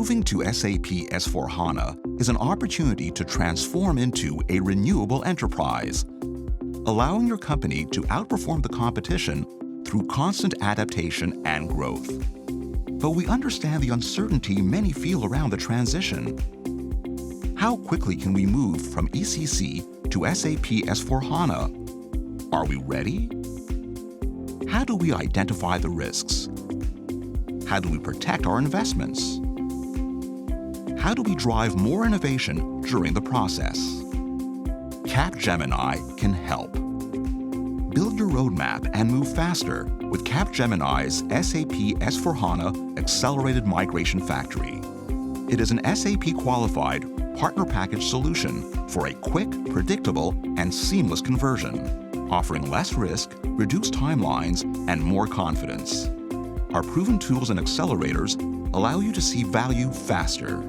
Moving to SAP S/4HANA is an opportunity to transform into a renewable enterprise, allowing your company to outperform the competition through constant adaptation and growth. But we understand the uncertainty many feel around the transition. How quickly can we move from ECC to SAP S/4HANA? Are we ready? How do we identify the risks? How do we protect our investments? How do we drive more innovation during the process? Capgemini can help. Build your roadmap and move faster with Capgemini's SAP S/4HANA Accelerated Migration Factory. It is an SAP-qualified partner package solution for a quick, predictable, and seamless conversion, offering less risk, reduced timelines, and more confidence. Our proven tools and accelerators allow you to see value faster.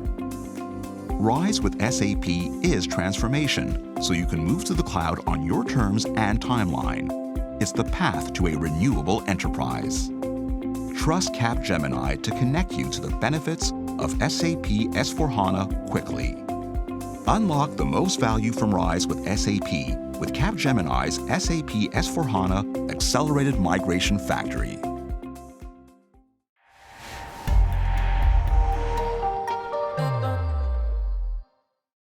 Rise with SAP is transformation, so you can move to the cloud on your terms and timeline. It's the path to a renewable enterprise. Trust Capgemini to connect you to the benefits of SAP S/4HANA quickly. Unlock the most value from Rise with SAP with Capgemini's SAP S/4HANA Accelerated Migration Factory.